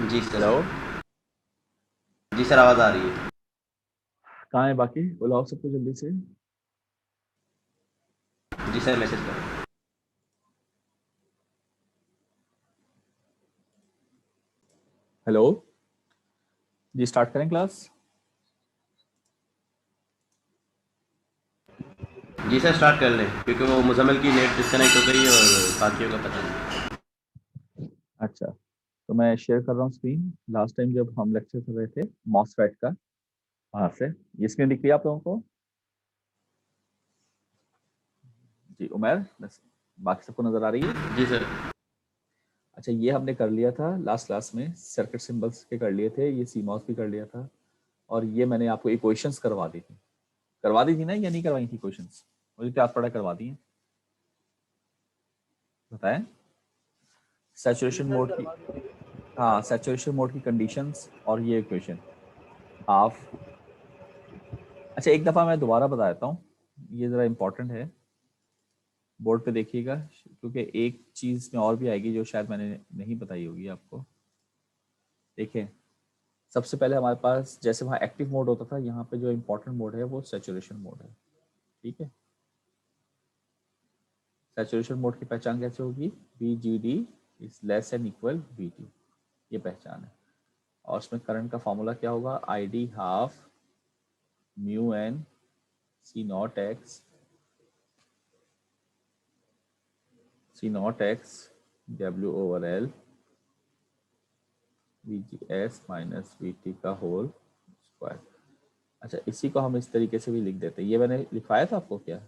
जी sir. Hello. जी sir, आवाज़ आ रही है। कहाँ है बाकी? बुलाओ सबको जल्दी से। जी सर, मैसेज करो। हेलो। जी स्टार्ट करें क्लास। जी सर, स्टार्ट कर लें क्योंकि वो मुज़म्मिल की नेट डिस्कनेक्ट हो गई है और बाकियों का पता नहीं। अच्छा, तो मैं शेयर कर रहा हूँ स्क्रीन। लास्ट टाइम जब हम लेक्चर कर रहे थे मॉसफेट का, वहाँ से ये स्क्रीन दिख रही है आप लोगों को? जी उमर, बाकी सबको नजर आ रही है? जी सर। अच्छा, ये हमने कर लिया था लास्ट क्लास में, सर्किट सिंबल्स के कर लिए थे, ये सीमॉस भी कर लिया था। और ये मैंने आपको इक्वेशंस करवा दी थी ना या नहीं करवाई थी इक्वेशंस? मुझे तो याद पड़ा करवा दी हैं। बताएं। सैचुरेशन मोड की, हाँ सैचुरेशन मोड की कंडीशंस और ये इक्वेशन हाफ। अच्छा, एक दफ़ा मैं दोबारा बता देता हूँ, ये ज़रा इम्पोर्टेंट है, बोर्ड पे देखिएगा, क्योंकि एक चीज़ में और भी आएगी जो शायद मैंने नहीं बताई होगी आपको। देखें, सबसे पहले हमारे पास जैसे वहाँ एक्टिव मोड होता था, यहाँ पे जो इम्पोर्टेंट मोड है वो सैचुरेशन मोड है। ठीक है, सैचुरेशन मोड की पहचान कैसे होगी? We G D is less and equal we T, ये पहचान है। और उसमें करंट का फॉर्मूला क्या होगा? I D half mu n C not x, C not x W over L V G S minus V T का whole square. अच्छा, इसी को हम इस तरीके से भी लिख देते हैं, ये मैंने लिखवाया था आपको क्या?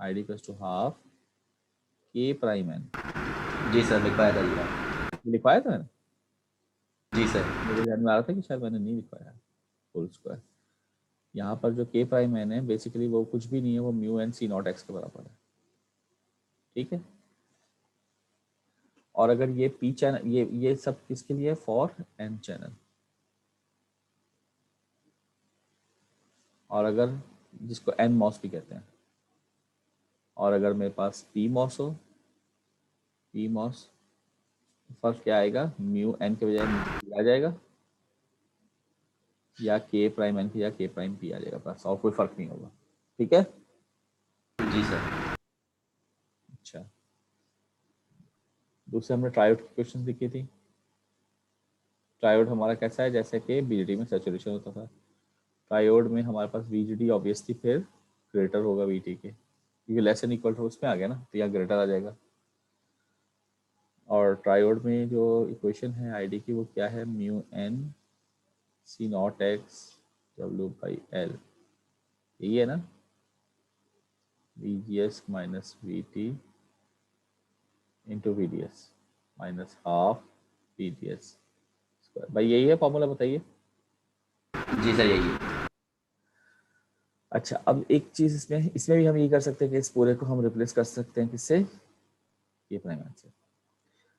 I D plus two half K prime N, ji sir, लिखवाया था जी आप। ये लिखवाया था मैंने? जी सर। मेरे ध्यान में आ रहा था कि शायद मैंने नहीं लिखवाया। होल स्क्वायर, यहाँ पर जो के प्राइम एन है बेसिकली वो कुछ भी नहीं है, वो mu n C not x के बराबर है। ठीक है, और अगर ये पी चैनल, ये सब किसके लिए? For n channel. और अगर, जिसको एन मॉस भी कहते हैं, और अगर मेरे पास पी मॉस हो, पी मॉस, फर्क क्या आएगा? म्यू एन के बजाय म्यू पी आ जाएगा, या के प्राइम एन की या के प्राइम पी आ जाएगा, बस, और कोई फर्क नहीं होगा। ठीक है। जी सर। अच्छा, दूसरे हमने ट्रायोड की क्वेश्चन लिखी थी। ट्रायोड हमारा कैसा है? जैसे कि बीजीडी में सैचुरेशन होता था, ट्रायोड में हमारे पास बीजीडी ऑब्वियसली फिर ग्रेटर होगा वीटी के, क्योंकि लेस एन इक्वल टू उसमें आ गया ना, तो यहाँ ग्रेटर आ जाएगा। और ट्रायोड में जो इक्वेशन है आईडी की वो क्या है? Mu n C not x W by L, यही है ना? V G S minus V T into V D S minus half V D S square. भाई यही है फॉर्मूला, बताइए। जी सर, यही है। अच्छा, अब एक चीज़ इसमें इसमें भी हम ये कर सकते हैं कि इस पूरे को हम रिप्लेस कर सकते हैं किससे? ये प्राइम आंसर।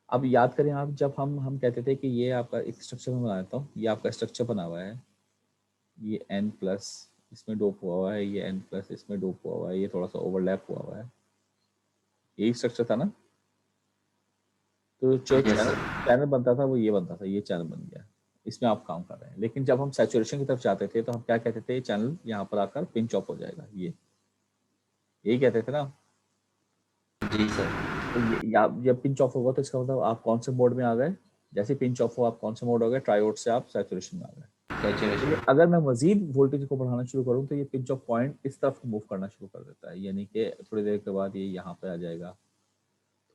अब याद करें आप, जब हम कहते थे कि ये आपका एक स्ट्रक्चर में बना देता हूँ, ये आपका स्ट्रक्चर बना हुआ है, ये n प्लस इसमें डोप हुआ हुआ है, ये n प्लस इसमें डोप हुआ हुआ है, ये थोड़ा सा ओवरलैप हुआ हुआ है, यही स्ट्रक्चर था ना? तो जो यस चैनल सर। चैनल बनता था वो ये बनता था, ये चैनल बन गया, इसमें आप काम कर रहे हैं। लेकिन जब हम सैचुरेशन की तरफ जाते थे तो हम क्या कहते थे? चैनल यहाँ पर आकर पिंच ऑफ हो जाएगा, ये यही कहते थे ना। जी सर। तो ये जब पिंच ऑफ होगा तो इसका मतलब आप कौन से मोड में आ गए? जैसे पिंच ऑफ हो आप कौन से मोड हो गए? ट्रायोड से आप सैचुरेशन में आ गए। लेकिन सैचुरेशन। अगर मैं मजीद वोल्टेज को बढ़ाना शुरू करूँ तो ये पिंच ऑफ पॉइंट इस तरफ मूव करना शुरू कर देता है, यानी कि थोड़ी देर के बाद ये यहाँ पे आ जाएगा,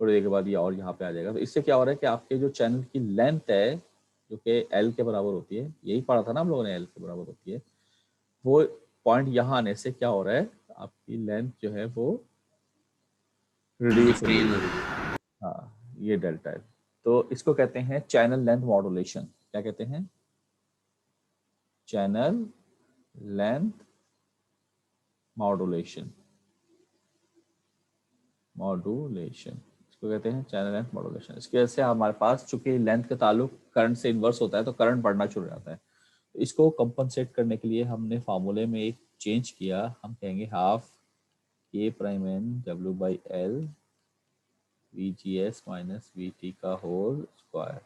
थोड़ी देर के बाद ये और यहाँ पे आ जाएगा। तो इससे क्या हो रहा है कि आपके जो चैनल की लेंथ है, जो कि एल के बराबर होती है, यही पढ़ा था ना हम लोगों ने, एल के बराबर होती है, वो पॉइंट यहाँ आने से क्या हो रहा है? आपकी लेंथ जो है वो रिड्यूस हो रही डिक्रीज है। हो रही है। हाँ, ये डेल्टा है। तो इसको कहते हैं चैनल लेंथ मॉड्यूलेशन। क्या कहते हैं? चैनल लेंथ मॉड्यूलेशन, मॉड्यूलेशन इसको कहते हैं चैनल लेंथ मॉड्यूलेशन। इसकी वजह से हमारे पास चूंकि लेंथ का ताल्लुक करंट से इन्वर्स होता है तो करंट बढ़ना शुरू हो जाता है। तो इसको कंपनसेट करने के लिए हमने फार्मूले में एक चेंज किया, हम कहेंगे half K prime n W by L V G S minus V T का होल स्क्वायर।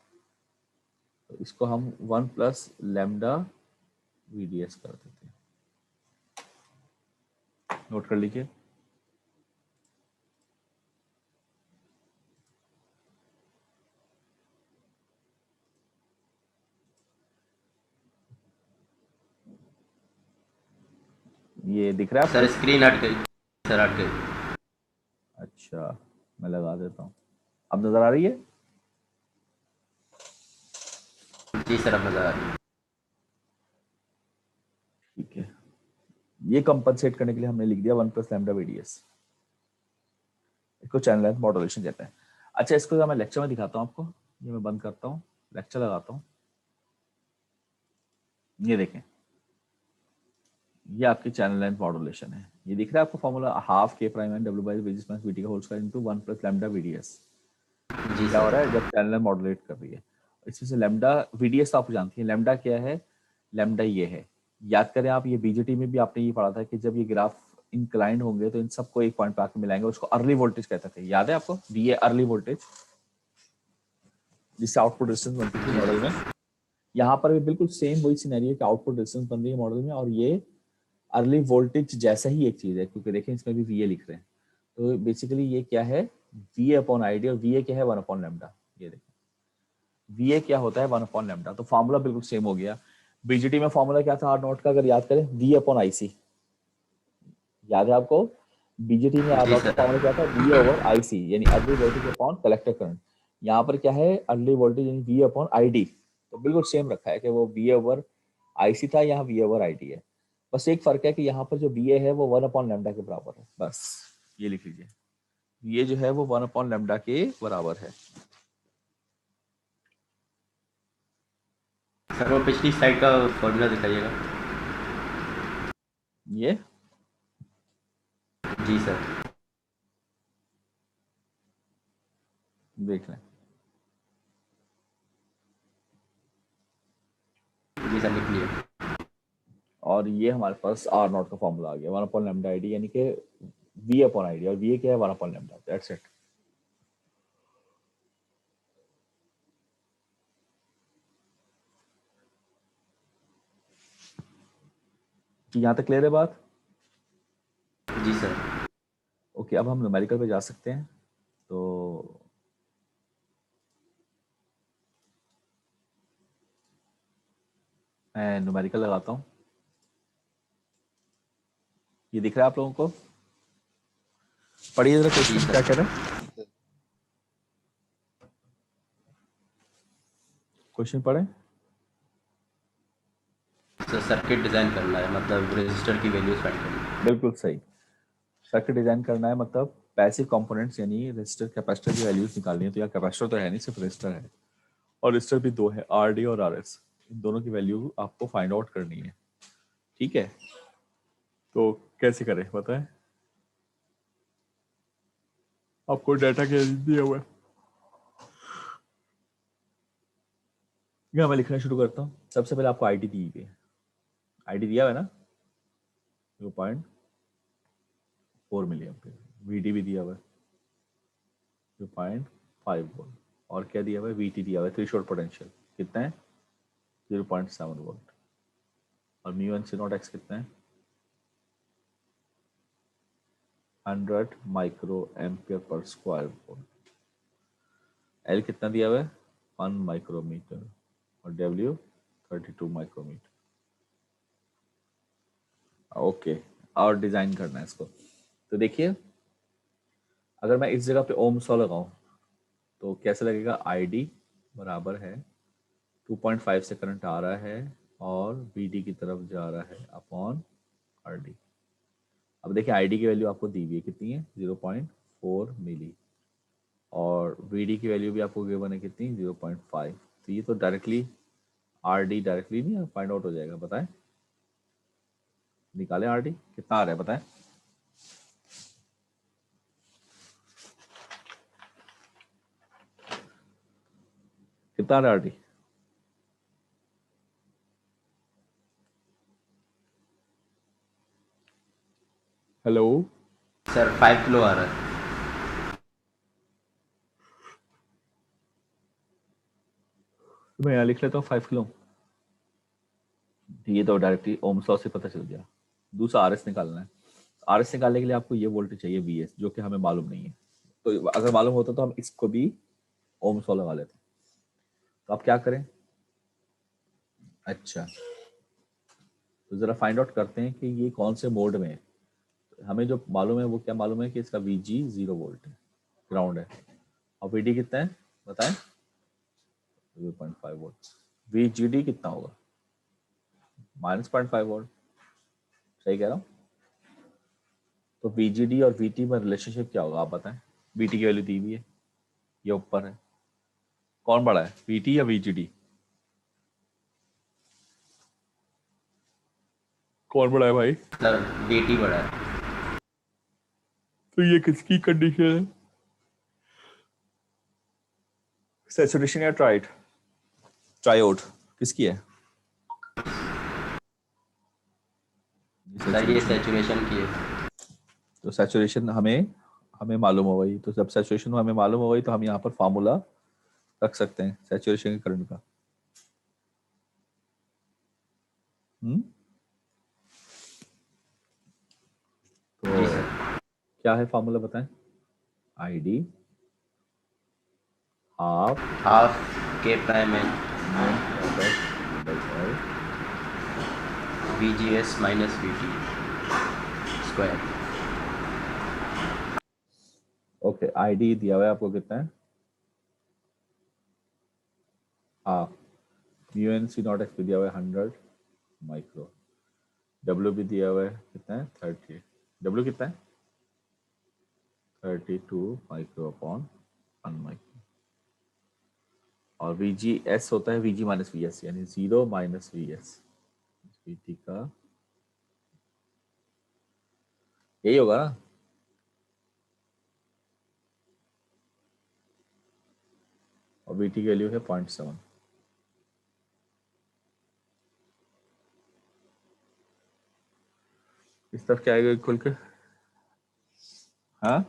तो इसको हम 1 प्लस लैम्डा VDS कर देते हैं। नोट कर लीजिए। ये दिख रहा है सर आपको? स्क्रीन हट गई, सर हट गई। अच्छा, मैं लगा देता हूँ। अब नजर आ रही है? जी सर, अब नजर आ रही है। ठीक है, ये कंपनसेट करने के लिए हमने लिख दिया 1 प्लस लैम्डा VDS। इसको चैनल लेंथ मॉड्यूलेशन कहते हैं। अच्छा, इसको मैं लेक्चर में दिखाता हूँ आपको। ये मैं बंद करता हूँ, लेक्चर लगाता हूँ। ये देखें, ये आपकी चैनल लेंथ मॉड्यूलेशन है। ये दिख रहा है आपको formula, half K prime n W by VGS plus VT का whole square into 1 plus lambda VDS। जी क्या हो रहा है सर। जब चैनल लेंथ मॉड्यूलेट कर रही है। इसमें से लैम्डा VDS तो आप जानती हैं, लैम्डा क्या है? लैम्डा ये है, याद करें आप, ये बीजेटी में भी आपने ये पढ़ा था कि जब ये ग्राफ इंक्लाइंड होंगे तो इन सबको एक पॉइंट पे आके मिलाएंगे, उसको अर्ली वोल्टेज कहते थे। याद है आपको? ये अर्ली वोल्टेज जिससे आउटपुट रेजिस्टेंस बनती थी जी मॉडल में। सर। यहाँ पर भी बिल्कुल सेम वही सिनेरियो कि आउटपुट रेजिस्टेंस बन रही है मॉडल में, और ये अर्ली वोल्टेज जैसा ही एक चीज है, क्योंकि देखें इसमें भी VA लिख रहे हैं। तो बेसिकली ये क्या है? VA अपॉन ID, और VA क्या है? 1 अपॉन लैम्डा। ये देखें, VA क्या होता है? 1 अपॉन लैम्डा। तो फॉर्मूला बिल्कुल सेम हो गया। बीजेटी में फॉर्मूला क्या था R नॉट का? अगर याद करें, V अपॉन IC। याद है आपको? बीजेटी में R जी नॉट का सर। फॉर्मूला क्या था? V ओवर IC, यानी early voltage upon collector current. यहाँ पर क्या है? अर्ली वोल्टेज यानी V अपॉन ID। तो बिल्कुल सेम रखा है कि वो V ओवर IC था, यहाँ V ओवर ID है। बस एक फर्क है कि यहाँ पर जो VA है वो 1 अपॉन लैम्डा के बराबर है। बस ये लिख लीजिए, ये जो है वो 1 अपॉन लैम्डा के बराबर है। सर वो पिछली स्लाइड का फॉर्मूला दिखाइएगा। ये जी सर। देख लें। जी सर, लिख लिया। और ये हमारे पास R नॉट का फॉर्मूला आ गया, 1 अपॉन लैम्डा ID, यानी कि V अपॉन ID, और VA क्या है? 1 अपॉन लैम्डा। That's it. यहाँ तक क्लियर है बात? जी सर। ओके, अब हम न्यूमेरिकल पे जा सकते हैं। तो मैं न्यूमेरिकल लगाता हूँ। ये दिख रहा है आप लोगों को? पढ़िए जरा जी क्वेश्चन क्या सर। कह रहे हैं। क्वेश्चन पढ़ें। सर सर्किट डिज़ाइन करना है, मतलब रजिस्टर की वैल्यूज फाइंड करनी है। बिल्कुल सही। सर्किट डिजाइन करना है, मतलब पैसिव कंपोनेंट्स यानी रेजिस्टर कैपेसिटर की वैल्यूज निकालनी है। तो यहाँ कैपेसिटर तो है नहीं, सिर्फ रेजिस्टर है, और रेजिस्टर भी दो है, RD और RS। इन दोनों की वैल्यू आपको फाइंड आउट करनी है। ठीक है, तो कैसे करें बताएं? आपको डाटा क्या दिया हुआ है? यहाँ मैं लिखना शुरू करता हूँ। सबसे पहले आपको ID दी हुई है। ID दिया हुआ है ना, 0.4 मिली एम्पियर। VD भी दिया हुआ है 0.5 वोल्ट, और क्या दिया हुआ है? VT दिया हुआ है, थ्रेशोल्ड पोटेंशियल कितना है? 0.7 वोल्ट। और mu n C not x कितना है? 100 माइक्रो एम्पियर पर स्क्वायर वोल्ट। एल कितना दिया हुआ है? 1 माइक्रोमीटर, और डब्ल्यू 32 माइक्रोमीटर। ओके, और डिजाइन करना है इसको। तो देखिए, अगर मैं इस जगह पे ओम्स लॉ लगाऊं तो कैसे लगेगा? ID बराबर है 2.5 से करंट आ रहा है और BD की तरफ जा रहा है अपॉन RD। अब देखिए ID की वैल्यू आपको दी हुई है, कितनी है? 0.4 मिली, और VD की वैल्यू भी आपको गिवन है, कितनी? 0.5। तो ये तो डायरेक्टली RD डायरेक्टली नहीं फाइंड आउट हो जाएगा। बताएं, निकालें RD कितना आ रहा है, बताएं। कितना आ रहा है RD? हेलो? सर 5 किलो आ रहा है। तो मैं यहाँ लिख लेता हूँ 5 किलो। ये तो डायरेक्टली ओम्स लॉ से पता चल गया। दूसरा आरएस निकालना है। आरएस निकालने के लिए आपको ये वोल्टेज चाहिए वीएस, जो कि हमें मालूम नहीं है। तो अगर मालूम होता तो हम इसको भी ओम्स लॉ लगा लेते। तो आप क्या करें? अच्छा, तो जरा फाइंड आउट करते हैं कि ये कौन से मोड में है। हमें जो मालूम है वो क्या मालूम है कि इसका वीजी 0 वोल्ट है, ग्राउंड है। और वीडी कितना है बताएं? 0.5 वोल्ट। वीजीडी कितना होगा? -0.5 वोल्ट। सही कह रहा हूँ? तो वीजीडी और वीटी में रिलेशनशिप क्या होगा आप बताएं? वीटी की वैल्यू दी हुई है, ये ऊपर है। कौन बड़ा है, वीटी या वीजीडी? कौन बड़ा है भाई? सर वीटी बड़ा है। तो ये किसकी कंडीशन है? सैचुरेशन या ट्रायोड किसकी है? सर ये सैचुरेशन की है। तो सैचुरेशन हमें हमें मालूम हो गई। तो जब सैचुरेशन हमें मालूम हो गई तो हम यहाँ पर फार्मूला रख सकते हैं सैचुरेशन के करंट का। तो जी सर। क्या है फार्मूला बताएं? I D half K prime n V G S minus V T square. Okay, I D दिया हुआ है आपको कितना है? Half. Mu n C not x दिया हुआ है 100 माइक्रो। डब्ल्यू भी दिया हुआ है कितना है? 30। डब्ल्यू कितना है? 32 माइक्रो अपॉन 1 माइक्रो। और वी जी एस होता है we ji minus V S, यानी 0 minus V S. We T का यही होगा ना? और वी टी की वैल्यू है 0.7। इस तरफ क्या आएगा खुल के? हाँ,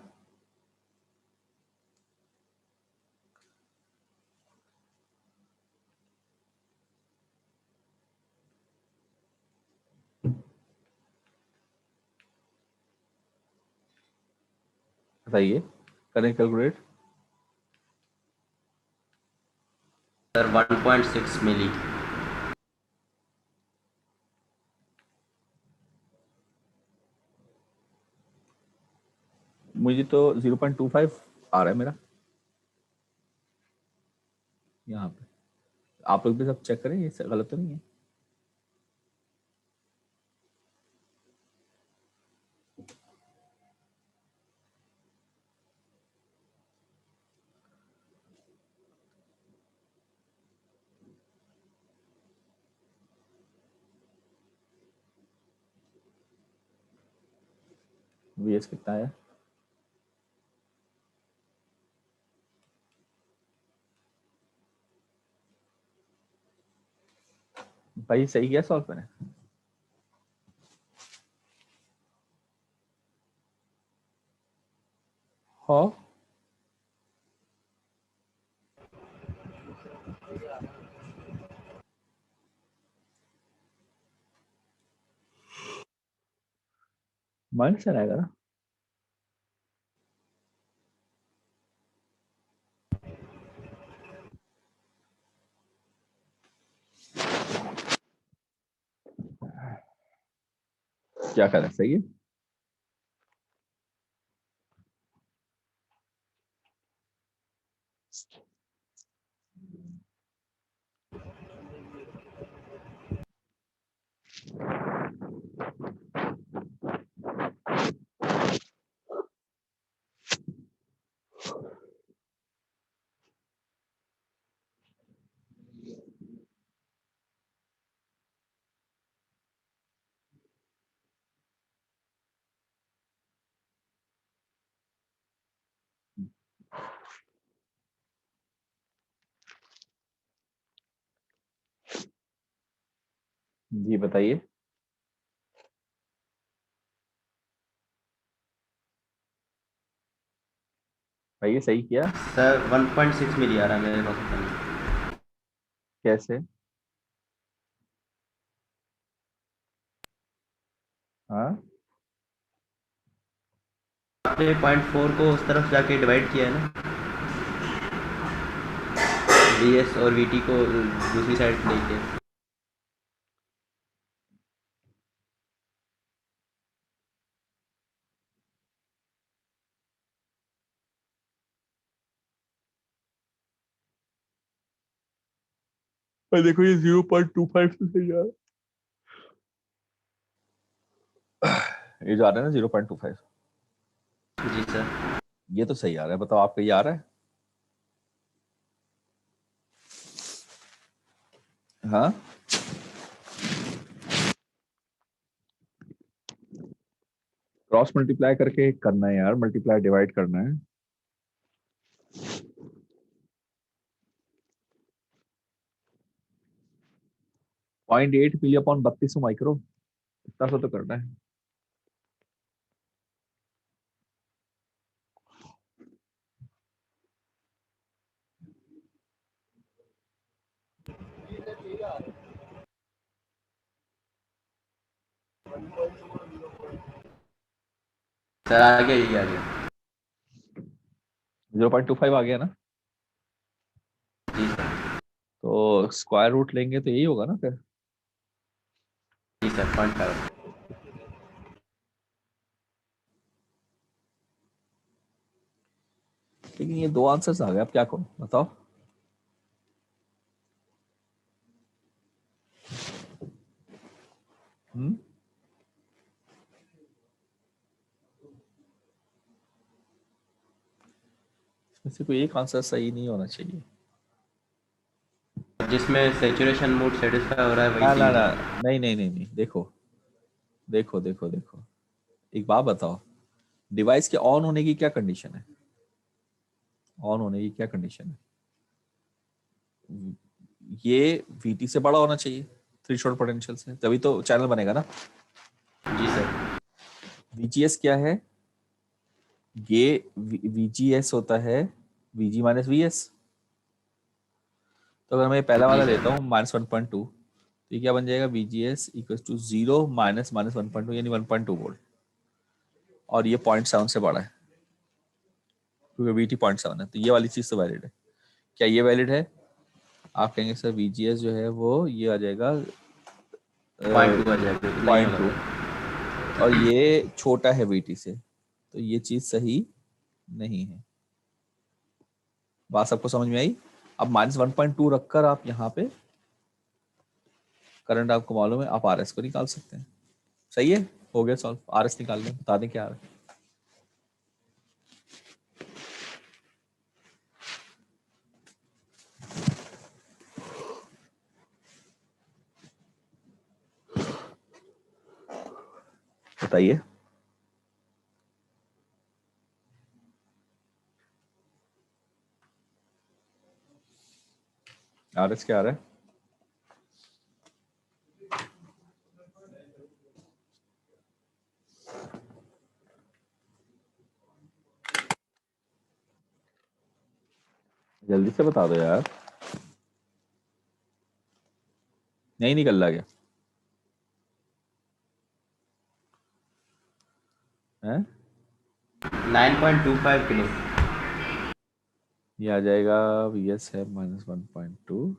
बताइए, करें कैलकुलेट। सर 1.6 मिली। मुझे तो 0.25 आ रहा है मेरा यहाँ पे। आप लोग भी सब चेक करें, ये गलत तो नहीं है? वीएस कितना है? भाई सही किया सॉल्व मैंने? हाँ, माइनस से आएगा ना? क्या करें, सही है। जी बताइए। भाई ये सही किया? सर 1.6 मिली आ रहा है मेरे पास। कैसे? हाँ, आपने 0.4 को उस तरफ जाके डिवाइड किया है ना, VS और VT को दूसरी साइड लेके। पर देखो ये 0.25 से सही आ रहा है। ये जो आ रहा है ना 0.25, जी सर। ये तो सही आ रहा है। बताओ आपका ये आ रहा है? हाँ, क्रॉस मल्टीप्लाई करके करना है यार, मल्टीप्लाई डिवाइड करना है। 0.8 मिली अपॉन 32 माइक्रो, इतना सा तो करना है। सर आ गया, यही आ गया। 0.25 आ गया ना? जी सर। तो स्क्वायर रूट लेंगे तो यही होगा ना फिर। जी सर, 0.5। लेकिन ये दो आंसर्स आ गए, अब क्या करूं बताओ? हम्म, इसमें से कोई एक आंसर सही नहीं होना चाहिए। जिसमें सेचुरेशन मोड सेटिस्फाई हो रहा है वही ना सही ना ना, होगा। नहीं नहीं नहीं नहीं, देखो देखो देखो देखो, एक बात बताओ, डिवाइस के ऑन होने की क्या कंडीशन है? ऑन होने की क्या कंडीशन है? ये VT से बड़ा होना चाहिए, थ्रेशोल्ड पोटेंशियल से, तभी तो चैनल बनेगा ना। जी सर। VGS क्या है? ये VGS होता है VG माइनस VS। तो अगर मैं पहला जी वाला सर। लेता हूँ -1.2, तो ये क्या बन जाएगा? VGS equal to 0 minus minus 1.2 यानी 1.2 वोल्ट। और ये 0.7 से बड़ा है क्योंकि VT 0.7 है, तो ये वाली चीज तो वैलिड है। क्या ये वैलिड है? आप कहेंगे सर VGS जो है वो ये आ जाएगा 0.2 आ जाएगा, इतना ही होगा 0.2, सर। और ये छोटा है VT से, तो ये चीज सही नहीं है। बात सबको समझ में आई? अब -1.2 रखकर आप यहाँ पे करंट आपको मालूम है, आप RS को निकाल सकते हैं। सही है, हो गया सॉल्व। RS निकाल लें, बता दें क्या आ रहा है। बताइए। RS क्या आ रहा है? जल्दी से बता दो यार, नहीं निकल रहा क्या है? 9.25 किलो। ये आ जाएगा VS है -1.2,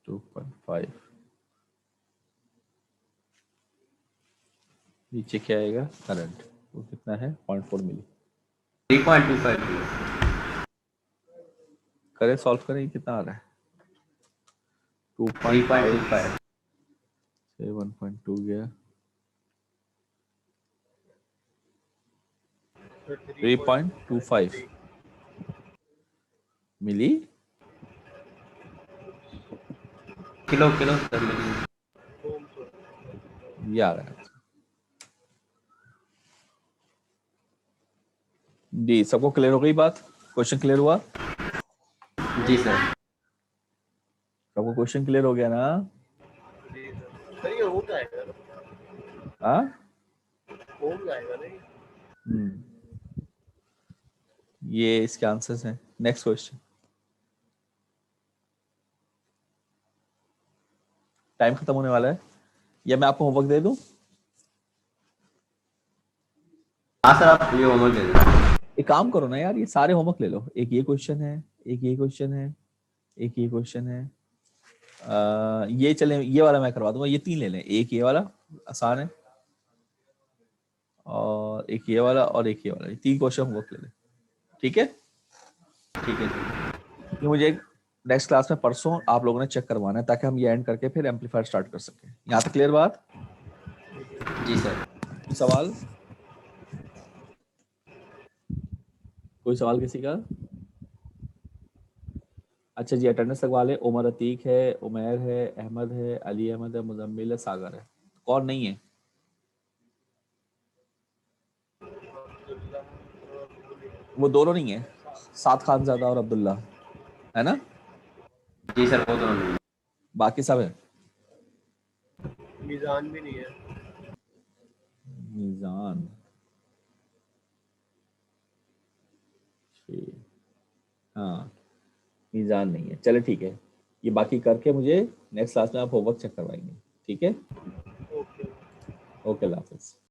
2.5, नीचे क्या आएगा? करंट, वो कितना है? 0.4 मिली। 3.25 किलो। करें सॉल्व करें, ये कितना आ रहा है? 2.5 3.25। से 1.2 गया 3.25 मिली। किलो किलो सर मिली। ये आ रहा है जी। सबको क्लियर हो गई बात? क्वेश्चन क्लियर हुआ? जी सर। सबको क्वेश्चन क्लियर हो गया ना? सही हो जाएगा, हाँ, हो जाएगा नहीं। ये इसके आंसर्स हैं। Next question. टाइम खत्म होने वाला है, या मैं आपको होमवर्क दे दूं? हाँ सर, आप ये होमवर्क दे दें। एक काम करो ना यार, ये सारे होमवर्क ले लो। एक ये क्वेश्चन है, एक ये क्वेश्चन है, एक ये क्वेश्चन है, ये चले, ये वाला मैं करवा दूंगा। ये 3 ले लें, एक ये वाला आसान है, और एक ये वाला, और एक ये वाला। ये 3 क्वेश्चन होमवर्क ले लें, ठीक है? ठीक है सर। ये मुझे नेक्स्ट क्लास में परसों आप लोगों ने चेक करवाना है, ताकि हम ये एंड करके फिर एम्पलीफायर स्टार्ट कर सकें। यहाँ तक क्लियर बात? जी सर। सवाल? कोई सवाल किसी का? अच्छा जी, अटेंडेंस लगवा ले। उमर अतीक है, उमैर है, अहमद है, अली अहमद है, मुजम्मिल है, सागर है। कौन नहीं है? वो दोनों नहीं है, साद खानजादा और अब्दुल्ला, है ना? जी सर, वो तो नहीं। बाकी सब है। मीजान भी नहीं है। मीजान, ठीक, हाँ मीजान नहीं है। चले ठीक है, ये बाकी करके मुझे नेक्स्ट क्लास में आप होमवर्क चेक करवाएंगे, ठीक है? ओके। ओके, अल्लाह हाफिज़।